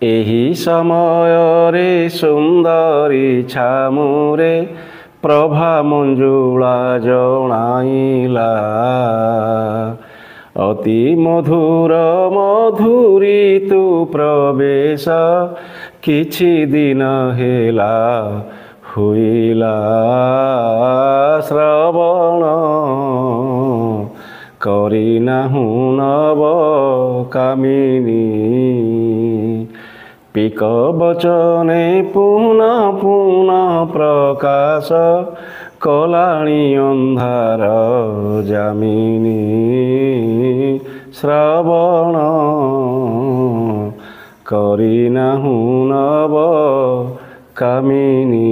एही समय रे सुंदरी छामुरे प्रभा मंजुला जणाइला अति मधुर मधुरी तू प्रवेश किछि दिन हेला हुइला श्रवण करिनाहु नव कामिनी पिक बचने पुनः पुनः प्रकाश कलाणी अंधार जामिनी श्रवण करिनाहु नव कामिनी।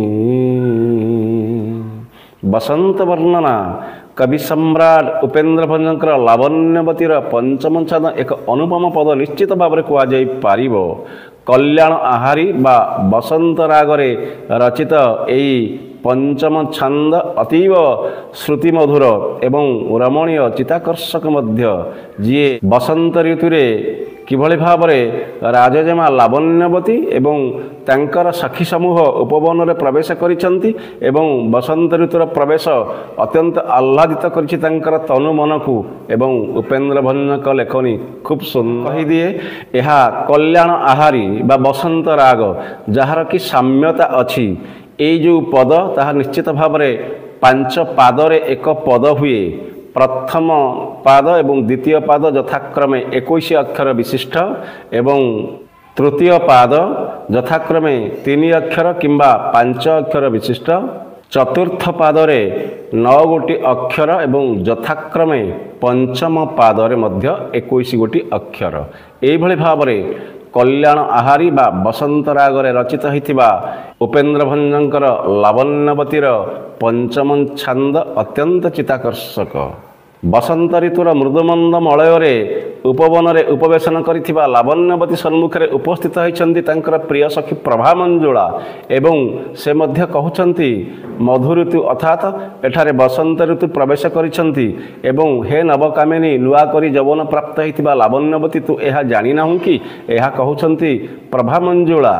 बसंत वर्णना कवि सम्राट उपेन्द्र भंजकर लावण्यवतीर पंचम छंद एक अनुपम पद निश्चित भाव में कहुई पारिब। कल्याण आहारी बा बसंत रागरे रचित यही पंचम छंद अतीव श्रुतिमधुर एवं रमणीय चिताकर्षक मध्य जी बसंत ऋतुरे किभଳି भाବରେ राजजेमा लावण्यवती एवं तांकर सखी समूह उपवन में प्रवेश करिसंती एवं बसंत ऋतुर प्रवेश अत्यंत आह्लादित करिछि तांकर तनु मन को एवं उपेन्द्र भंजक लेखनी खूब सुंदर कही दिए। यह कल्याण आहारी बा बसंत राग जार कि साम्यता अछि ये जो पद ताहा निश्चित भाव में 5 पादरे एक पद हुए। प्रथम पाद एवं द्वितीय पाद यथाक्रमे 21 अक्षर विशिष्ट एवं तृतीय पाद यथाक्रमे 3 अक्षर किंबा 5 अक्षर विशिष्ट। चतुर्थ पादरे 9 गोटी अक्षर एवं यथाक्रमे पंचम पादरे मध्य 21 गोटी अक्षर। एभଳି भावरे कल्याण आहारी बा बसंत रागरे रचित होइथिबा उपेन्द्र भंजकर लावण्यवतीर पंचम छंद अत्यंत चिताकर्षक। बसंत ऋतुर मृदुमंद मलयरे उपवन में उपवेशन करिथिबा लावण्यवती सम्मुखें उपस्थित होइछन्ति तांकर प्रिय सखी प्रभा मंजुला एवं से मध्य कहउछन्ति मधु ऋतु अर्थात एठारे बसंत ऋतु प्रवेश करिछन्ति एवं हे नवकामिनी नुआ करी यौवन प्राप्त होइथिबा लावण्यवती तू एहा जानि नाहु कि एहा कहउछन्ति प्रभा मंजुला।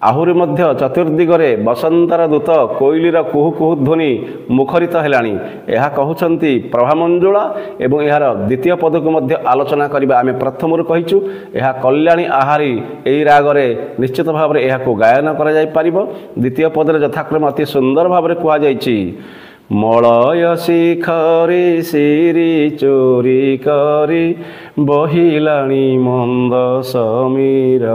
आहुरी मध्य चतुर्दिगरे बसंतर दूत कोइलीर कुहु कुहु ध्वनि मुखरित हेलाणी यह कहउछन्ति प्रभा मंजुला एवं यार द्वितीय पद को मध्य आलोचना करिबा। आमे प्रथम कहिचु यह कल्याणी आहारी एई रागरे निश्चित भाव में यह गायन करा जाय पारिबो। द्वितीय पदरे यथाक्रम अति सुंदर भाव में कुआ जायछि मलय शिखरे सिरी चोरी करी बहिलाणी मंद समीर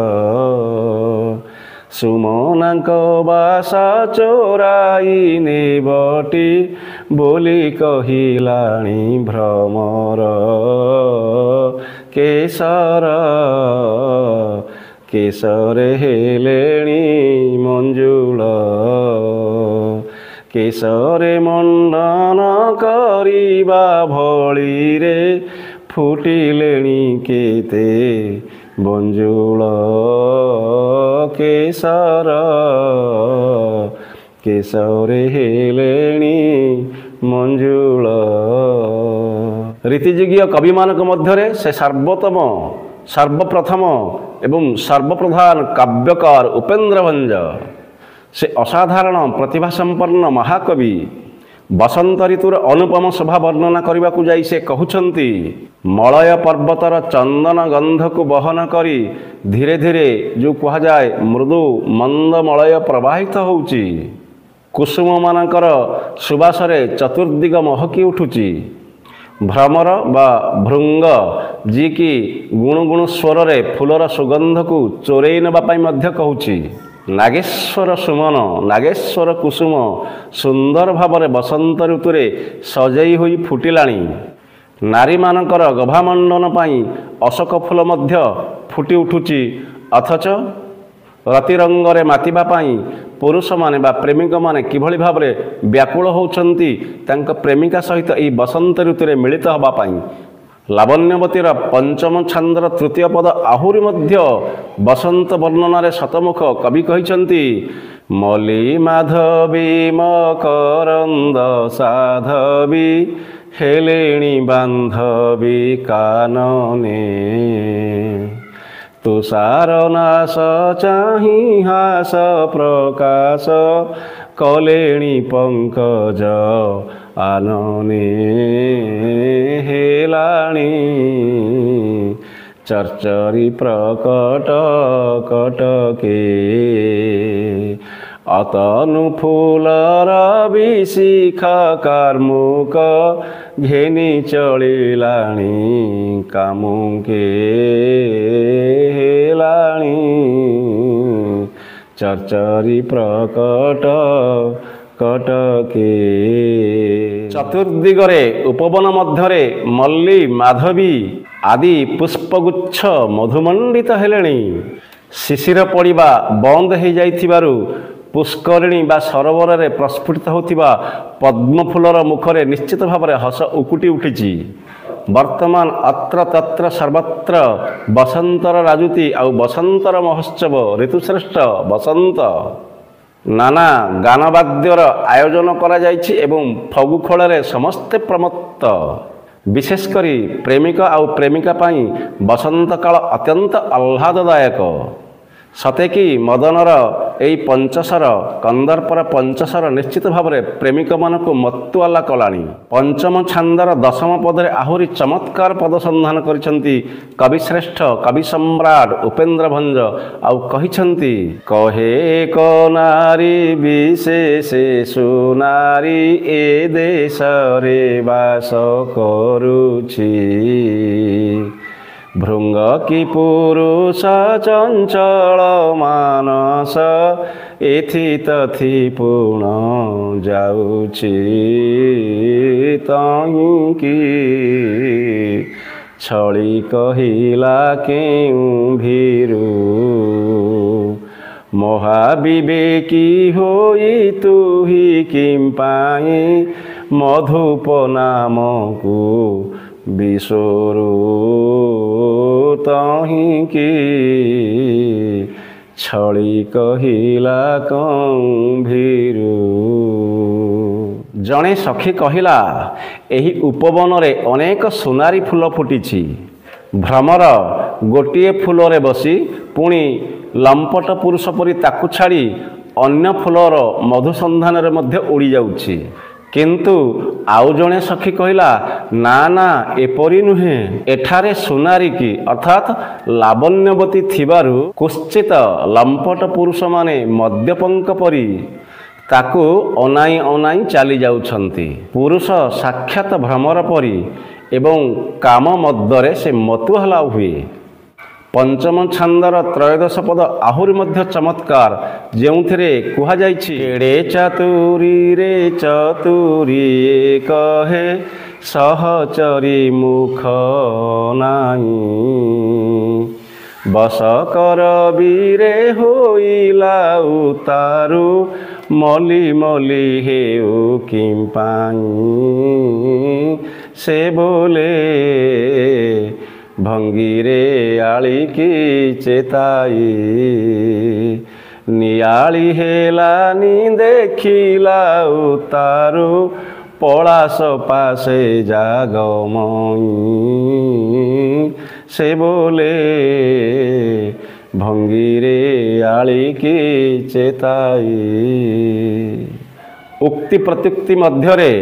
सुमनांक बासा चोराई नेबटी बोली कहिलाणी भ्रमर केसर केसरे हेलेणी मंजुल केसरे मंडन करिबा भଳି रे फुटिलेणी केते मंजुल केसर केसरे हेलेणी मंजुल। रीतिजुगीय कवि मानक मध्यरे से सर्वोत्तम सर्वप्रथम एवं सर्वप्रधान काव्यकार उपेन्द्र भंज से असाधारण प्रतिभा संपन्न महाकवि बसंत ऋतुर अनुपम शोभा वर्णना करने को जाई से कहउछन्ति मलय पर्वतर चंदन गंध को बहन करी धीरे धीरे जो कह जाए मृदु मंद मलय प्रवाहित होउची कुसुम मानकर सुबासरे चतुर्दिग महकी उठुची भ्रमर बा भृंग जी की गुणुगुणु स्वर रे फूलर सुगंध को चोरई नबा पाई मध्य कहउची नागेश्वर सुमन नागेश्वर कुसुम सुंदर भाव में बसंत ऋतुरे सजई हुई फुटिलाणी नारी मानकर गभामंडन पाई अशोक फूल मध्य फुटी उठुची अथच रतिरंगरे मातिबा पाई पुरुष माने बा प्रेमिक माने किभଳି भाव में व्याकुल होउछन्ति तांक प्रेमिका सहित ई बसंत ऋतुरे मिलित हबा पाई। लावण्यवतीर पंचम छंदर तृतीय पद आहुरी मध्य बसंत वर्णन शतमुख कवि कहिछन्ति मली माधवी मकरंद साधवी हेलेणी बांधवी कानने ତୁଷାର ନାଶ ଚାହିଁ ହାସ ପ୍ରକାଶ କଲେଣି ପଙ୍କଜ ଆନନେ ହେଲାଣି ଚର୍ଚରି ପ୍ରକଟ କଟକେ ଅତନୁ ଫୁଲର ବିଶିଖ କାର୍ମୁକ ଘେନି ଚଳିଲାଣି କାମୁକେ ହେଲାଣି ଚର୍ଚରି ପ୍ରକଟ କଟକେ। ଚତୁର୍ଦିଗରେ ଉପବନ ମଧ୍ୟରେ ମଲ୍ଲୀ ମାଧବୀ ଆଦି ପୁଷ୍ପଗୁଚ୍ଛ ମଧୁମଣ୍ଡିତ ହେଲେଣି। ଶିଶିର ପଡ଼ିବା ବନ୍ଦ ହୋଇଯାଇଥିବାରୁ ପୁଷ୍କରିଣୀ ବା ସରୋବରରେ ପ୍ରସ୍ଫୁଟିତ ହେଉଥିବା ପଦ୍ମଫୁଲର ମୁଖରେ ନିଶ୍ଚିତ ଭାବରେ ହସ ଉକୁଟି ଉଠିଛି। ବର୍ତ୍ତମାନ ଅତ୍ର ତତ୍ର ସର୍ବତ୍ର ବସନ୍ତର ରାଜୁତି ଆଉ ବସନ୍ତର ମହୋତ୍ସବ ଋତୁଶ୍ରେଷ୍ଠ ବସନ୍ତ। ନାନା ଗାନବାଦ୍ୟର ଆୟୋଜନ କରାଯାଇଛି ଏବଂ ଫଗୁ ଖୋଳରେ ସମସ୍ତେ ପ୍ରମତ୍ତ। ବିଶେଷ କରି ପ୍ରେମିକ ଆଉ ପ୍ରେମିକା ପାଇଁ ବସନ୍ତ କାଳ ଅତ୍ୟନ୍ତ ଆହ୍ଲାଦଦାୟକ। ସତେକି ମଦନର ଏହି ପଞ୍ଚସର କନ୍ଦର୍ପର ପଞ୍ଚସର ନିଶ୍ଚିତ ଭାବରେ ପ୍ରେମିକମାନଙ୍କୁ ମତୁଆଲା କଲାଣି। ପଞ୍ଚମ ଛାନ୍ଦର ଦଶମ ପଦରେ ଆହୁରି ଚମତ୍କାର ପଦ ସନ୍ଧାନ କରିଛନ୍ତି କବିଶ୍ରେଷ୍ଠ କବି ସମ୍ରାଟ ଉପେନ୍ଦ୍ର ଭଞ୍ଜ। ଆଉ କହିଛନ୍ତି କହେ ଏକ ନାରୀ ବିଶେଷେ ସୁନାରୀ ଏ ଦେଶରେ ବାସ କରୁଛି। ଭୃଙ୍ଗ କି ପୁରୁଷ ଚଞ୍ଚଳ ମାନସ ଏଥି ତଥି ପୁଣ ଯାଉଛି ତହିଁକି ଛଳି କହିଲା କେଉଁ ଭୀରୁ ମହାବିବେକୀ ହୋଇ ତୁହି କିମ୍ପାଇଁ ମଧୁପ ନାମକୁ ବିଶ୍ୱରୁ ତହିଁକି ଛଳି କହିଲା କମ୍ଭୀରୁ। ଜଣେ ସଖୀ କହିଲା ଏହି ଉପବନରେ ଅନେକ ସୁନାରୀ ଫୁଲ ଫୁଟିଛି। ଭ୍ରମର ଗୋଟିଏ ଫୁଲରେ ବସି ପୁଣି ଲମ୍ପଟ ପୁରୁଷ ପରି ତାକୁ ଛାଡ଼ି ଅନ୍ୟ ଫୁଲର ମଧୁ ସନ୍ଧାନରେ ମଧ୍ୟ ଉଡ଼ି ଯାଉଛି। କିନ୍ତୁ ଆଉ ଜଣେ ସଖୀ କହିଲା ନା ନା ଏପରି ନୁହେଁ, ଏଠାରେ ସୁନାରୀ କି ଅର୍ଥାତ୍ ଲାବଣ୍ୟବତୀ ଥିବାରୁ କୁଶ୍ଚିତ ଲମ୍ପଟ ପୁରୁଷମାନେ ମଦ୍ୟପଙ୍କ ପରି ତାକୁ ଅନାଇ ଅନାଇ ଚାଲି ଯାଉଛନ୍ତି। ପୁରୁଷ ସାକ୍ଷାତ ଭ୍ରମର ପରି ଏବଂ କାମ ମଧ୍ୟରେ ସେ ମତୁଆଲା ହୁଏ। ପଞ୍ଚମ ଛାନ୍ଦର ତ୍ରୟୋଦଶ ପଦ ଆହୁରି ମଧ୍ୟ ଚମତ୍କାର, ଯେଉଁଥିରେ କୁହାଯାଇଛି କେଡ଼େ ଚାତୁରୀରେ ଚତୁରୀ କହେ ସହଚରୀ ମୁଖ ନାହିଁ। ବସ କର ବୀରେ ହୋଇଲା ଉତାରୁ ମଲି ମଲି ହେଉ କିମ୍ପାଇଁ ସେ ବୋଲେ ଭଙ୍ଗୀରେ ଆଳିକି ଚେତାଇ ନିଆଳି ହେଲାନି ଦେଖିଲା ଉତାରୁ ପଳାଶ ପାଶେ ଜାଗମଇ ସେ ବୋଲେ ଭଙ୍ଗୀରେ ଆଳିକି ଚେତାଇ। ଉକ୍ତି ପ୍ରତ୍ୟୁକ୍ତି ମଧ୍ୟରେ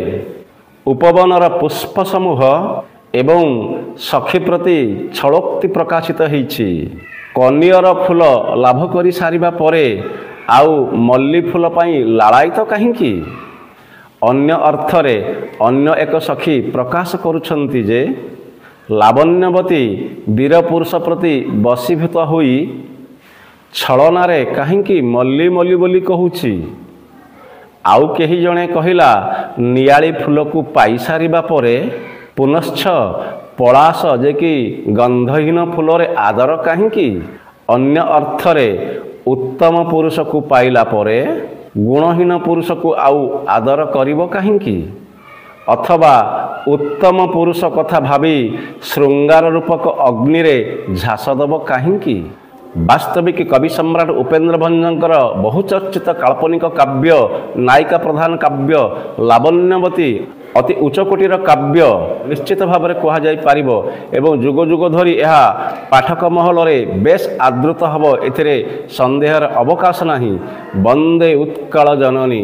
ଉପବନର ପୁଷ୍ପ ସମୂହ ଏବଂ ସଖୀ ପ୍ରତି ଛଳୋକ୍ତି ପ୍ରକାଶିତ ହୋଇଛି। କନିଅର ଫୁଲ ଲାଭ କରି ସାରିବା ପରେ ଆଉ ମଲ୍ଲୀ ଫୁଲ ପାଇଁ ଲାଳାୟିତ କାହିଁକି? ଅନ୍ୟ ଅର୍ଥରେ ଅନ୍ୟ ଏକ ସଖୀ ପ୍ରକାଶ କରୁଛନ୍ତି ଯେ ଲାବଣ୍ୟବତୀ ବୀରପୁରୁଷ ପ୍ରତି ବଶୀଭୂତ ହୋଇ ଛଳନାରେ କାହିଁକି ମଲ୍ଲୀ ମଲ୍ଲୀ ବୋଲି କହୁଛି। ଆଉ କେହି ଜଣେ କହିଲା ନିଆଳି ଫୁଲକୁ ପାଇସାରିବା ପରେ ପୁନଶ୍ଚ ପଳାଶ ଯେ କି ଗନ୍ଧହୀନ ଫୁଲରେ ଆଦର କାହିଁକି? ଅନ୍ୟ ଅର୍ଥରେ ଉତ୍ତମ ପୁରୁଷକୁ ପାଇଲା ପରେ ଗୁଣହୀନ ପୁରୁଷକୁ ଆଉ ଆଦର କରିବ କାହିଁକି? ଅଥବା ଉତ୍ତମ ପୁରୁଷ କଥା ଭାବି ଶୃଙ୍ଗାର ରୂପକ ଅଗ୍ନିରେ ଝାସ ଦେବ କାହିଁକି? ବାସ୍ତବିକ କବି ସମ୍ରାଟ ଉପେନ୍ଦ୍ର ଭଞ୍ଜଙ୍କର ବହୁଚର୍ଚ୍ଚିତ କାଳ୍ପନିକ କାବ୍ୟ ନାୟିକା ପ୍ରଧାନ କାବ୍ୟ ଲାବଣ୍ୟବତୀ ଅତି ଉଚ୍ଚକୋଟୀର କାବ୍ୟ ନିଶ୍ଚିତ ଭାବରେ କୁହାଯାଇପାରିବ ଏବଂ ଯୁଗ ଯୁଗ ଧରି ଏହା ପାଠକ ମହଲରେ ବେଶ ଆଦୃତ ହେବ, ଏଥିରେ ସନ୍ଦେହର ଅବକାଶ ନାହିଁ। ବନ୍ଦେ ଉତ୍କଳ ଜନନୀ।